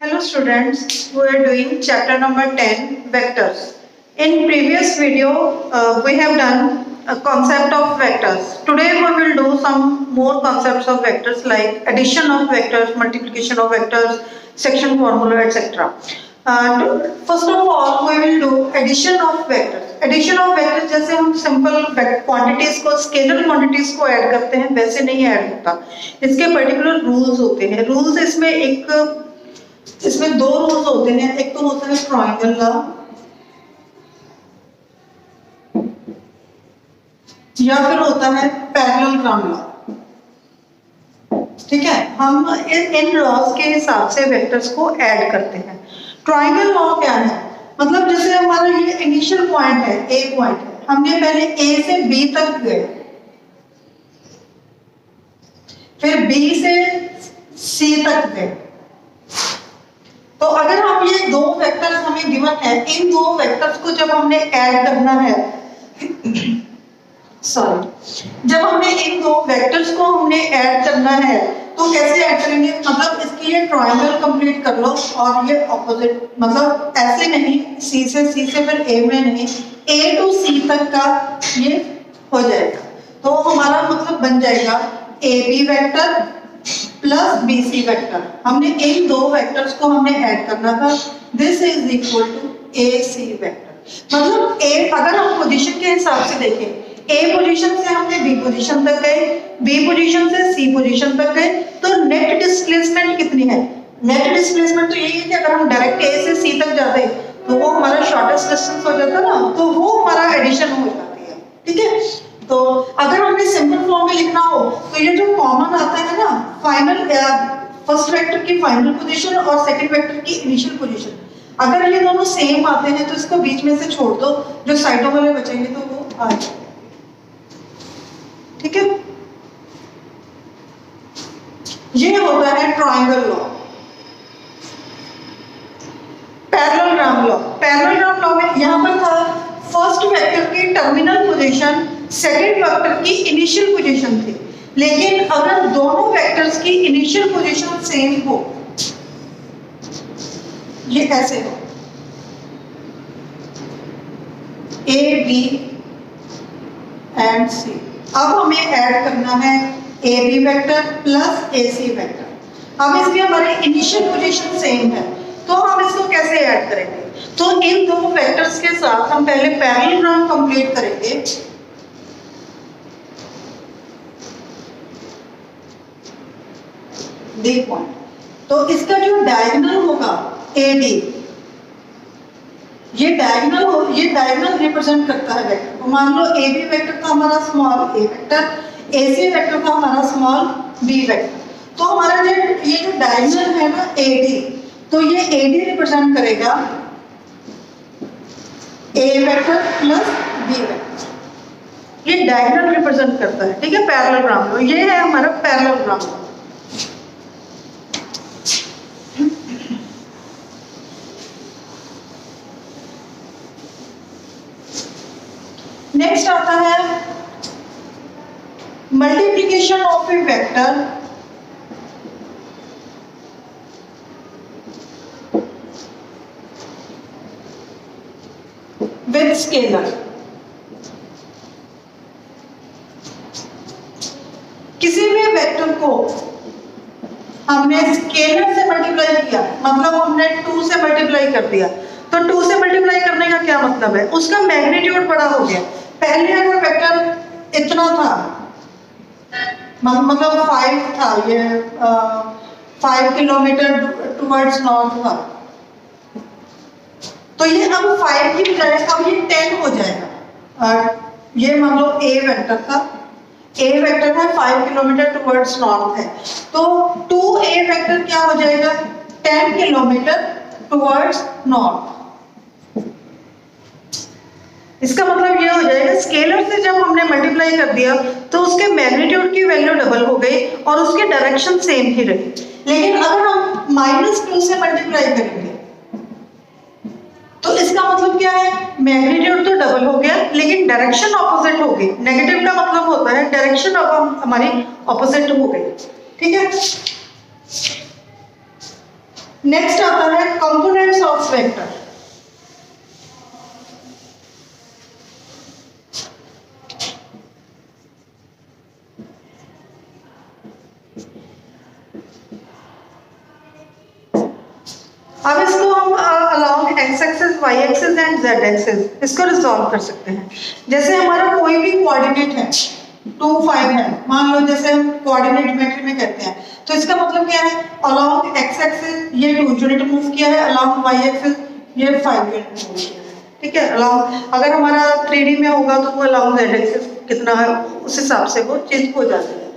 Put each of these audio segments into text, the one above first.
Hello students, we are doing chapter number 10 vectors. In previous video we have done a concept of vectors. Today we will do some more concepts of vectors like addition of vectors, multiplication of vectors, section formula etc. First of all we will do addition of vectors. Addition of vectors जैसे हम simple quantities को scalar quantities को add करते हैं वैसे नहीं add होता, इसके पर्टिकुलर रूल्स होते हैं. रूल्स इसमें दो रूल्स होते हैं. एक तो होता है ट्रायंगल लॉ या फिर होता है पैरेललोग्राम लॉ. ठीक है, हम इन लॉज के हिसाब से वेक्टर्स को ऐड करते हैं. ट्रायंगल लॉ क्या है? मतलब जैसे हमारा ये इनिशियल पॉइंट है, ए पॉइंट है, हमने पहले ए से बी तक गए, फिर बी से सी तक गए. तो अगर हम ये दो वेक्टर्स हमें गिवन है, इन दो वेक्टर्स को जब हमने ऐड करना है जब हमने इन दो वेक्टर्स को हमने ऐड करना है तो कैसे ऐड करेंगे? मतलब इसके लिए ट्रायंगल कंप्लीट कर लो और ये ऑपोजिट, मतलब ऐसे नहीं सी से फिर ए में नहीं, ए टू सी तक का ये हो जाएगा. तो हमारा मतलब बन जाएगा A B vector plus B C vector. हमने इन दो वेक्टर्स को हमने ऐड करना था. This is equal to A C vector. मतलब ए, अगर हम पोजीशन के हिसाब से देखें, ए पोजीशन से हमने बी पोजीशन तक गए, बी पोजीशन से सी पोजीशन तक गए, तो नेट डिस्प्लेसमेंट कितनी है? नेट डिस्प्लेसमेंट तो यही है कि अगर हम डायरेक्ट ए से सी तक जाते तो वो हमारा शॉर्टेस्ट डिस्टेंस हो जाता ना, तो वो हमारा एडिशन हो जाती है. ठीक है, तो अगर हमने सिंपल फॉर्म में लिखना हो तो ये जो कॉमन आता है ना, फाइनल फर्स्ट वेक्टर की फाइनल पोजीशन और सेकंड वेक्टर की इनिशियल पोजीशन, अगर ये दोनों सेम आते हैं तो इसको बीच में से छोड़ दो, जो साइडों वाले बचेंगे तो वो आ जाए. ठीक है, ये होता है triangle law. Parallelogram law. Parallelogram law में यहां पर था फर्स्ट वेक्टर की टर्मिनल पोजीशन सेकंड वेक्टर की इनिशियल पोजीशन थी, लेकिन अगर दोनों वेक्टर्स की इनिशियल पोजीशन सेम हो, ये ऐसे हो ए बी एंड सी. अब हमें ऐड करना है A B vector plus A C vector. अब इसमें हमारी इनिशियल पोजीशन सेम है, तो हम इसको कैसे ऐड करेंगे? तो इन दो वेक्टर्स के साथ हम पहले पैरेललोग्राम कंप्लीट करेंगे. डी पॉइंट, तो इसका जो डायगोनल होगा ए डी, ये डायगोनल रिप्रेजेंट करता है वेक्टर को. मान लो ए बी वेक्टर का हमारा स्मॉल ए वेक्टर, ए सी वेक्टर का हमारा स्मॉल बी वेक्टर. तो हमारा ये जो डायगोनल है ना ए डी, तो ये ए डी रिप्रेजेंट करेगा ए वेक्टर प्लस बी वेक्टर. ये डायगोनल रिप्रेजेंट करता है. ठीक है, पैरेललोग्राम लो, ये है हमारा पैरेललोग्राम लो. नेक्स्ट आता है multiplication of A vector with scalar. किसी भी वेक्टर को हमने स्केलर से मल्टीप्लाई किया, मतलब हमने 2 से मल्टीप्लाई कर दिया, तो 2 से मल्टीप्लाई करने का क्या मतलब है? उसका मैग्नीट्यूड बड़ा हो गया. पहले अगर वेक्टर इतना था, मतलब 5 था, ये 5 किलोमीटर टुवर्ड्स नॉर्थ था, तो ये अब 5 की बजाय अब ये 10 हो जाएगा. ये मान लो ए वेक्टर था, ए वेक्टर है 5 किलोमीटर टुवर्ड्स नॉर्थ है, तो 2a वेक्टर क्या हो जाएगा? 10 किलोमीटर टुवर्ड्स नॉर्थ. इसका मतलब ये हो जाएगा स्केलर से जब हमने मल्टीप्लाई कर दिया तो उसके मैग्नीट्यूड की वैल्यू डबल हो गई और उसकी डायरेक्शन सेम ही रही. लेकिन अगर हम -2 से मल्टीप्लाई करेंगे तो इसका मतलब क्या है? मैग्नीट्यूड तो डबल हो गया लेकिन डायरेक्शन ऑपोजिट हो गई. नेगेटिव का मतलब होता है डायरेक्शन अब हमारी ऑपोजिट हो गई. ठीक है, नेक्स्ट आता है कंपोनेंट्स ऑफ वेक्टर। अब इसको हम along X axis, Y axis and Z axis इसको रिजॉल्व कर सकते हैं। जैसे हमारा कोई भी कोऑर्डिनेट है 2 5 है, मान लो जैसे हम कोऑर्डिनेट ज्योमेट्री में कहते हैं, तो इसका मतलब क्या है, अलोंग एक्स एक्सिस ये 2 यूनिट मूव किया है, अलोंग वाई एक्सिस ये 5 यूनिट मूव किया है, ठीक है। अलोंग अगर हमारा 3D में होगा तो वो अलोंग जेड एक्सिस कितना है उस हिसाब से वो चेंज हो जाता है।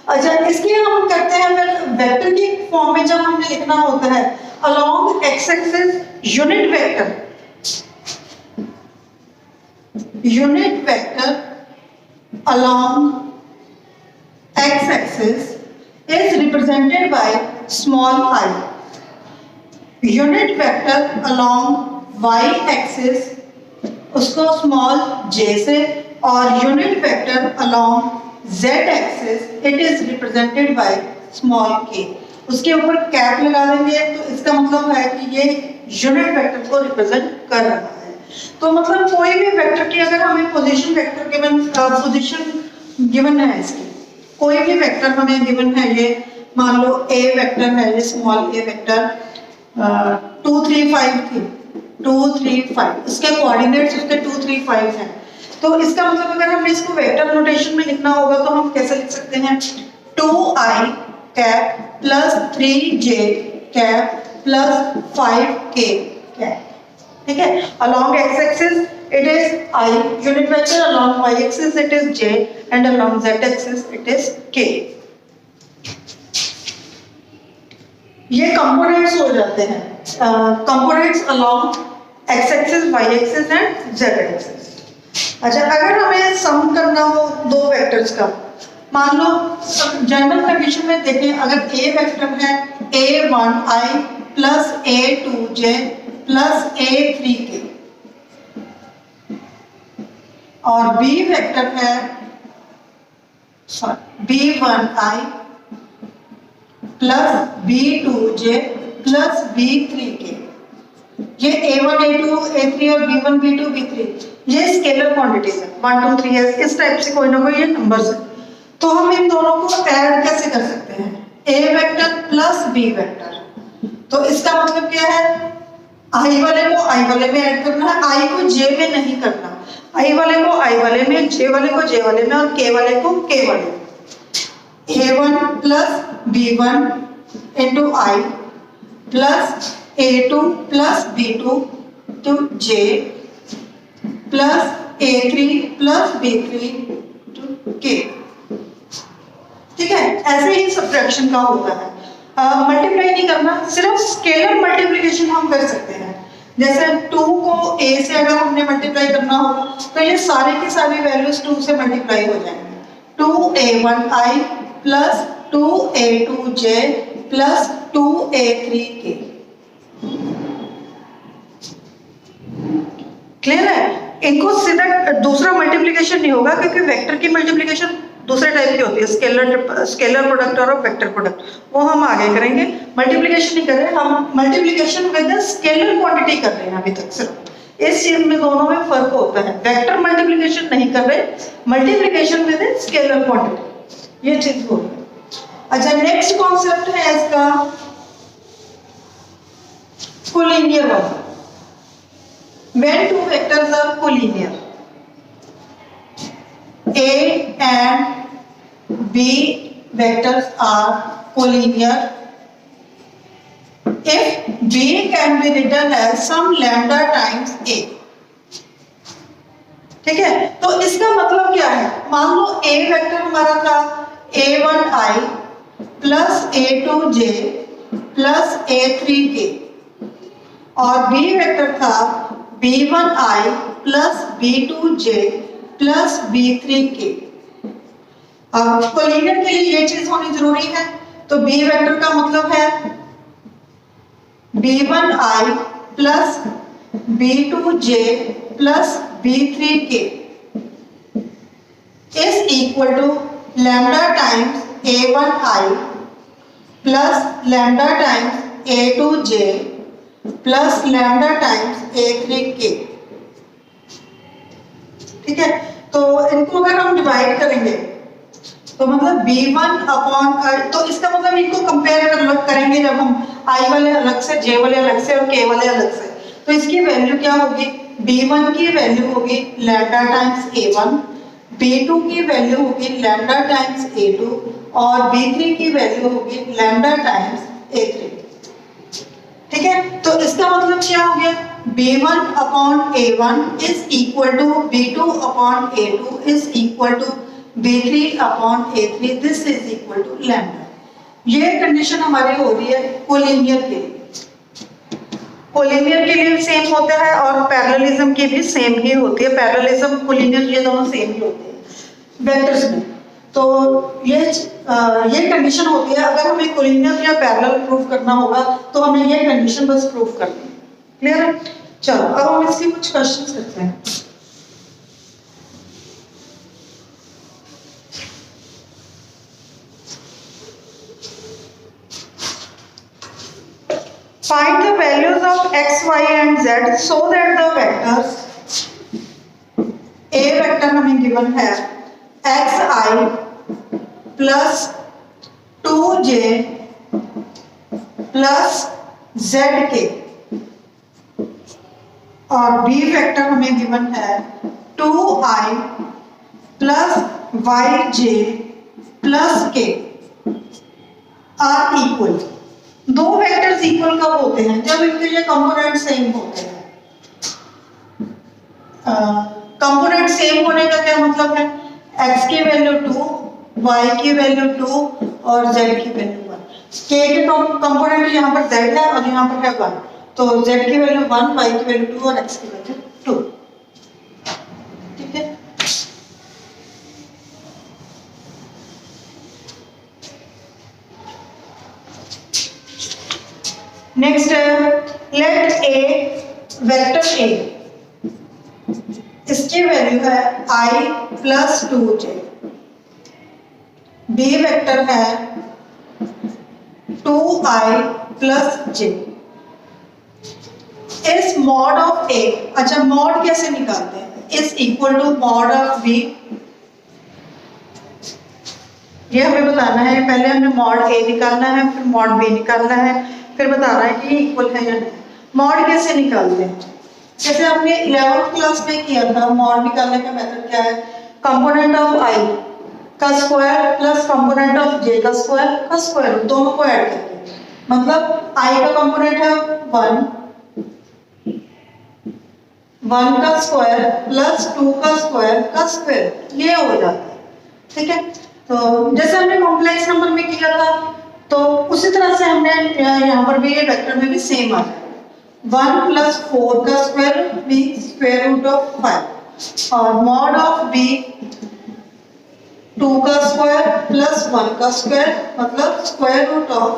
अच्छा, इसके हम करते हैं फिर वेक्टर की फॉर्म में जब हमने लिखना होता है along x axis unit vector along x axis is represented by small I, unit vector along y axis उसको स्मॉल j से, और unit vector along z axis it is represented by small k। उसके ऊपर cap लगा देंगे तो इसका मतलब है कि ये यूनिट वेक्टर को रिप्रेजेंट कर रहा है। तो मतलब कोई भी वेक्टर की अगर हमें पोजीशन वेक्टर गिवन है, इसकी कोई भी वेक्टर हमें गिवन है, ये मान लो a वेक्टर है, ये स्मॉल a वेक्टर 2 3 5 थी, 2 3 5 इसके कोऑर्डिनेट्स उसके 2 3 5 हैं। तो इसका मतलब अगर हमें इसको वेक्टर नोटेशन में लिखना होगा तो हम कैसे लिख सकते हैं, 2i cap plus 3j cap plus 5k cap, ठीक है। along x axis it is I unit vector, along y axis it is j and along z axis it is k। ये कंपोनेंट्स हो जाते हैं, components along x axis, y axis and z axis। अच्छा, अगर हमें सम करना हो दो वेक्टर्स का, मान लो जनरल कंडीशन में देखें, अगर a वेक्टर है a1i plus a2j plus a3k और b वेक्टर है b1i plus b2j plus b3k, ये a1 a2 a3 और b1 b2 b3 ये स्केलर क्वांटिटीज है, 1 2 3 है, इस टाइप से कोई ना कोई ये नंबर्स है। तो हम इन दोनों को ऐड कैसे कर सकते हैं, a vector plus b vector, तो इसका मतलब क्या है, i वाले को i वाले में ऐड करना है, i को j में नहीं करना, i वाले को i वाले में, j वाले को j वाले में और k वाले को k वाले में। a1 plus b1 into i plus a2 plus b2 two j plus a3 plus b3 two k, ठीक है। ऐसे ही सब्ट्रैक्शन का होता है, मल्टीप्लाई नहीं करना, सिर्फ स्केलर मल्टीप्लिकेशन हम कर सकते हैं। जैसे 2 को a से अगर हमने मल्टीप्लाई करना होगा तो ये सारी की सारी वैल्यूज 2 से मल्टीप्लाई हो जाएंगे, 2a1i plus 2a2j plus 2a3k। Clear है, इनको सीधा दूसरा मल्टीप्लिकेशन नहीं होगा क्योंकि वेक्टर की मल्टीप्लिकेशन दूसरे टाइप की होती है, स्केलर प्रोडक्ट और वेक्टर प्रोडक्ट, वो हम आगे करेंगे। मल्टीप्लिकेशन नहीं कर रहे हम, मल्टीप्लिकेशन विद स्केलर क्वांटिटी कर रहे हैं अभी तक। सिर्फ इस चीज में दोनों में फर्क होता है, वेक्टर मल्टीप्लिकेशन नहीं कर रहे, मल्टीप्लिकेशन विद स्केलर क्वांटिटी, ये चीज हो गई। अच्छा, नेक्स्ट कॉन्सेप्ट है इसका कोलिनियर वाला, when two vectors are collinear, a and b vectors are collinear if b can be written as some lambda times a, ठीक है। तो इसका मतलब क्या है, मान लो a वेक्टर हमारा था a1i plus a2j plus a3k और b वेक्टर था b1i plus b2j plus b3k। अब कोलिनियर के लिए ये चीज होनी जरूरी है, तो b वेक्टर का मतलब है b1i plus b2j plus b3k is equal to lambda times a1i plus lambda times A2J plus lambda times A3K। ठीक है, तो इनको अगर हम डिवाइड करेंगे तो मतलब B1 अपॉन, तो इसका मतलब इनको कंपेयर करेंगे जब हम I वाले अलग से, J वाले अलग से और K वाले अलग से, तो इसकी वैल्यू क्या होगी? B1 की वैल्यू होगी लैम्डा टाइम्स A1, B2 की वैल्यू होगी लैम्डा टाइम्स A2 और B3 की वैल्यू होगी लैम्डा टाइम्स A3। ठीक है, तो इसका मतलब क्या हो गया? B1 upon A1 is equal to B2 upon A2 is equal to B3 upon A3, this is equal to lambda. ये कंडीशन हमारी हो रही है कोलिनियर के लिए। कोलिनियर के लिए सेम होता है और पैरेललिज्म की भी सेम ही होती है। पैरेललिज्म कोलिनियर ये दोनों सेम ही होते हैं वेक्टर्स में। तो ये कंडीशन होती है। अगर हमें कोलिनियर या पैरेलल प्रूफ करना होगा तो हमें ये कंडीशन बस प्रूफ करनी है। क्लियर है? चलो अब हम इसके कुछ क्वेश्चंस करते हैं। Find the values of x, y and z so that the vectors A vector हमें गिवन है xi plus 2j plus zk और B वेक्टर हमें गिवन है 2i plus yj plus k are equal. दो vectors equal कब होते हैं? जब इनके ये कंपोनेंट सेम होते हैं। कंपोनेंट सेम होने का क्या मतलब है? x की वैल्यू 2, y की वैल्यू 2 और z की वैल्यू 1। k के कंपोनेंट यहाँ पर z है और यहाँ पर है 1, तो z की वैल्यू 1, y की वैल्यू 2 और x की वैल्यू 2। ठीक है, next let A vector A, इसकी वैल्यू है I plus 2j। B vector है 2i प्लस j। इस मॉड ऑफ A, अच्छा मॉड कैसे निकालते हैं? Is equal to mod of B। ये हमें बताना है, पहले हमें मॉड A निकालना है, फिर मॉड B निकालना है, फिर बताना है कि ये इक्वल है या नहीं। मॉड कैसे निकालते हैं? जैसे हमने 11th क्लास में किया था, मॉड निकालने का मेथड क्या है? कंपोनेंट ऑफ i का square plus component of j का स्क्वायर रूट, दोनों को ऐड करके, मतलब i का कंपोनेंट है 1 का स्क्वायर प्लस 2 का स्क्वायर, ये हो जाता है। ठीक है, तो जैसे हमने कॉम्प्लेक्स नंबर में किया था तो उसी तरह से हमने यहाँ पर भी ये वेक्टर में भी सेम आ जाएगा। 1 प्लस 4 का square root means square root of 5 और मॉड ऑफ b 2 का स्क्वायर प्लस 1 का स्क्वायर मतलब स्क्वायर रूट ऑफ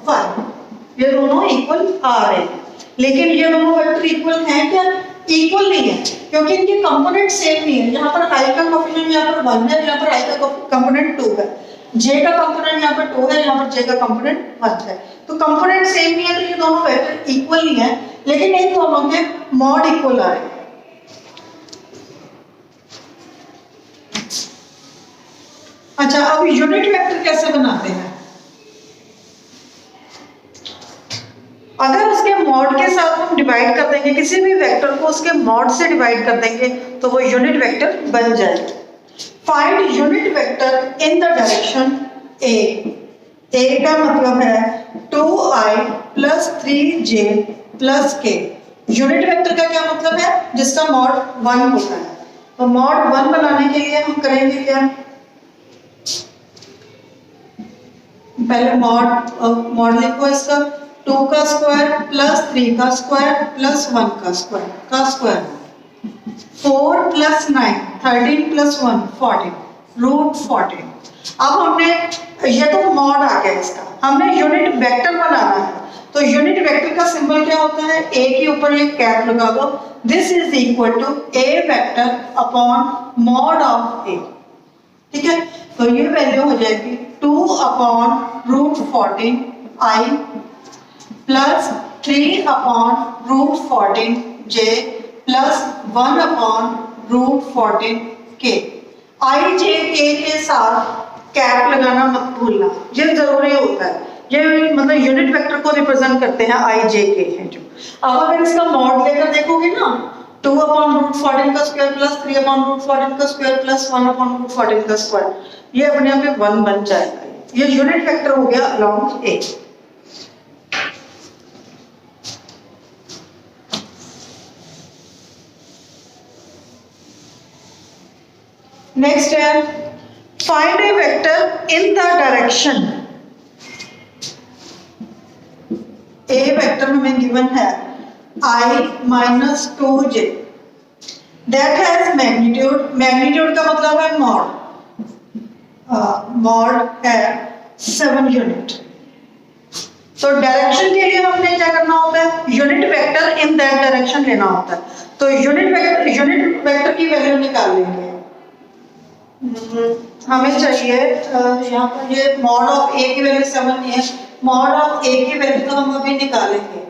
5। ये दोनों इक्वल आ रहे हैं, लेकिन ये दोनों वेक्टर इक्वल हैं क्या? इक्वल नहीं है, क्योंकि इनके कंपोनेंट सेम नहीं है। यहाँ पर i का कोएफिशिएंट यहाँ पर 1 है, यहाँ पर i का कंपोनेंट 2 है, j का कंपोनेंट यहाँ पर 2 है, यहाँ पर j का कंपोनेंट 1 है। तो कंपोनेंट सेम नहीं है, तो ये दोनों वेक्टर इक्वल नहीं है, लेकिन इन दोनों के मॉड इक्वल आ रहे हैं। अच्छा, अब यूनिट वेक्टर कैसे बनाते हैं? अगर उसके मॉड के साथ हम डिवाइड कर देंगे, किसी भी वेक्टर को उसके मॉड से डिवाइड कर देंगे तो वो यूनिट वेक्टर बन जाएगा। Find unit vector in the direction A। A का मतलब है 2i plus 3j plus k। Unit vector का क्या मतलब है? जिसका मॉड 1 होता है। तो मॉड 1 बनाने के लिए हम करेंगे क्या? पहले मॉड लिखो इसका 2 का स्क्वायर प्लस 3 का स्क्वायर प्लस 1 का स्क्वायर 4 प्लस 9 13 प्लस 1 14 रूट 14। अब हमने ये तो मॉड आ गया इसका, हमने यूनिट वेक्टर बनाना है। तो यूनिट वेक्टर का सिंबल क्या होता है? ए के ऊपर एक कैप लगा दो, this is equal to A vector upon mod of A. ठीक है, तो ये वैल्यू हो जाएगी 2 upon root 14 i plus 3 upon root 14 J plus 1 upon root 14 K. आई जे के साथ कैप लगाना मत भूलना, ये जरूरी होता है। ये मतलब यूनिट वेक्टर को रिप्रेजेंट करते हैं आई जे के हैं जो। अब अगर इसका मॉड लेकर देखोगे ना, 2 अपॉन रूट 14 का स्क्वायर प्लस 3 अपॉन रूट 14 का स्क्वायर प्लस 1 अपॉन रूट 14 का स्क्वायर, ये अपने आप में 1 बन जाएगा। ये यूनिट वेक्टर हो गया अलोंग ए। नेक्स्ट है find A vector in the direction. A vector हमें गिवन है i minus 2j that has magnitude, magnitude का मतलब है मॉड, मॉड है 7 यूनिट। तो डायरेक्शन के लिए हमने क्या करना होता है, unit vector in that direction लेना होता है। तो यूनिट वेक्टर की वैल्यू निकाल लेंगे। हमें चाहिए यहाँ पर ये मॉड ऑफ ए की वैल्यू 7 है, मॉड ऑफ ए की वैल्यू तो हम अभी निकालेंगे।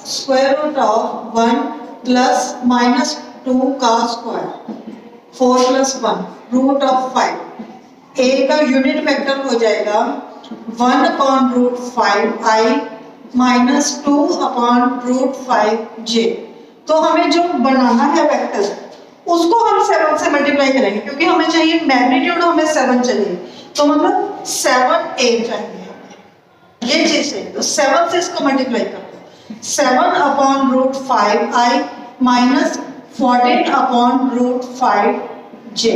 Square root of 1 plus minus 2 का square 4 plus 1 root of 5। A का यूनिट वेक्टर हो जाएगा 1 upon root 5 I minus 2 upon root 5 J. तो हमें जो बनाना है वेक्टर उसको हम 7 से मल्टीप्लाई करेंगे, क्योंकि हमें चाहिए मैग्नीट्यूड, हमें 7 चाहिए, तो मतलब 7 ए चाहिए, ये चीज है। तो 7 से इसको मल्टीप्लाई कर दो, 7 upon root 5 I minus 14 upon root 5 जे।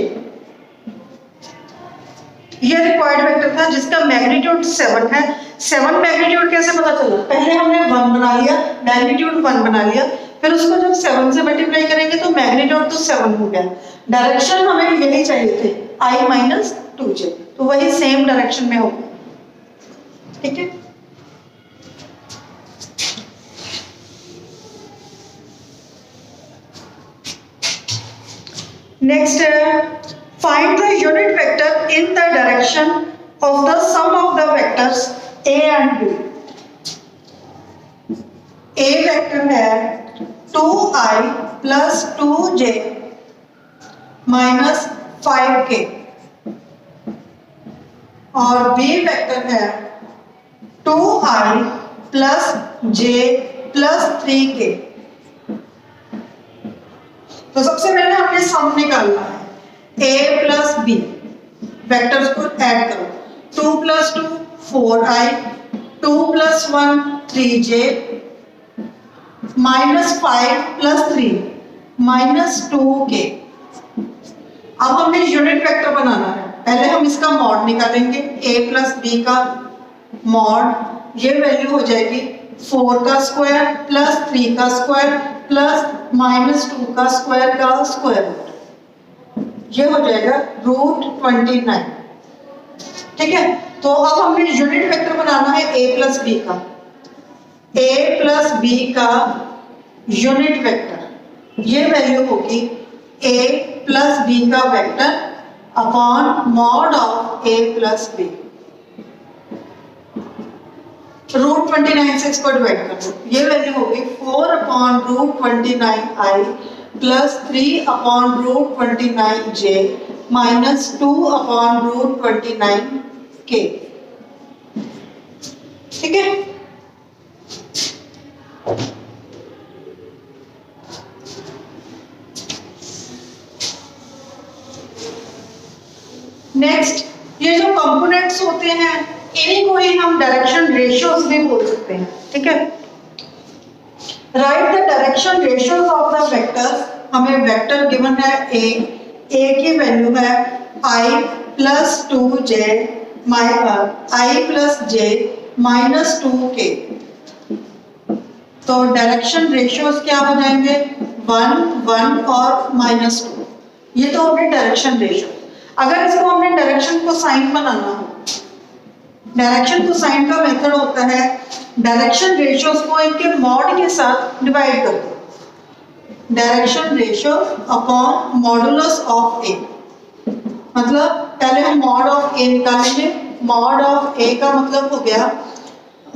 ये रिक्वायर्ड वेक्टर था जिसका मैग्नीट्यूड 7 है। 7 मैग्नीट्यूड कैसे पता चला, पहले हमने 1 बना लिया, मैग्नीट्यूड 1 बना लिया, फिर उसको जब 7 से मल्टीप्लाई करेंगे तो मैग्नीट्यूड तो 7 हो गया। डायरेक्शन हमें यही चाहिए थे, i माइनस 2j, तो वही सेम डायरेक्शन में होगा। ठीक है, नेक्स्ट है find the unit vector in the direction of the sum of the vectors a and b। a vector है 2i plus 2j minus 5k और b वेक्टर है 2i plus j plus 3k। तो सबसे पहले हमें सम निकालना है, a प्लस b, वेक्टर्स को ऐड करो, 2 plus 2 4i, 2 plus 1 3j minus 5 plus 3 minus 2k। अब हमें यूनिट वेक्टर बनाना है, पहले हम इसका मॉड निकालेंगे, a प्लस b का मॉड, ये वैल्यू हो जाएगी 4 का स्क्वायर प्लस 3 का स्क्वायर प्लस माइनस 2 का स्क्वायर रूट, ये हो जाएगा रूट 29। ठीक है, तो अब हमें यूनिट वेक्टर बनाना है a प्लस b का। a प्लस b का यूनिट वेक्टर, ये वैल्यू होगी a प्लस b का vector upon mod of a plus b। Root 29 से इसको डिवाइड कर दो, ये वैल्यू होगी 4 upon root 29i plus 3 upon root 29j minus 2 upon root 29k। ठीक है, नेक्स्ट ये जो कंपोनेंट्स होते हैं इन्हीं को ही हम डायरेक्शन रेशियोज भी बोल सकते हैं। ठीक है, right the direction ratios of the vectors. हमें वेक्टर गिवन है a की वैल्यू है i plus 2j i plus j minus 2k। तो डायरेक्शन रेशियोज क्या हो जाएंगे, 1 1 और माइनस 2। ये तो होंगे डायरेक्शन रेशियो। अगर इसको हमने डायरेक्शन को साइन बनाना हो, डायरेक्शन को साइन का मेथड होता है डायरेक्शन रेशियोज को इनके मॉड के साथ डिवाइड कर दो, direction ratio upon modulus of A. मतलब पहले हम मॉड ऑफ ए निकालेंगे, मॉड ऑफ ए का मतलब हो गया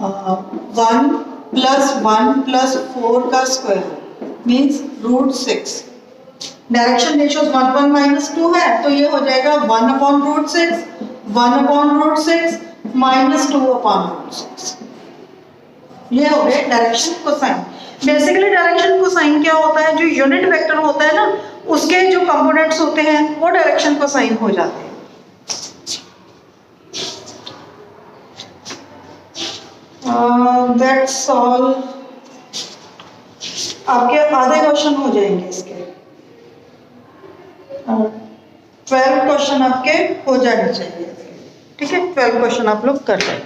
1 + 1 + 4 का square root means √6। Direction ratio 1 - 2 है तो ये हो जाएगा 1/√6 1/√6 -2/√6। ये हो गया direction cosine. Basically direction cosine क्या होता है, जो यूनिट वेक्टर होता है ना उसके जो कंपोनेंट्स होते हैं वो डायरेक्शन कोसाइन हो जाते हैं। That's all. आपके आधे क्वेश्चन हो जाएंगे इसके, 12 क्वेश्चन आपके हो जाने चाहिए। ठीक है, 12 क्वेश्चन आप लोग कर लें।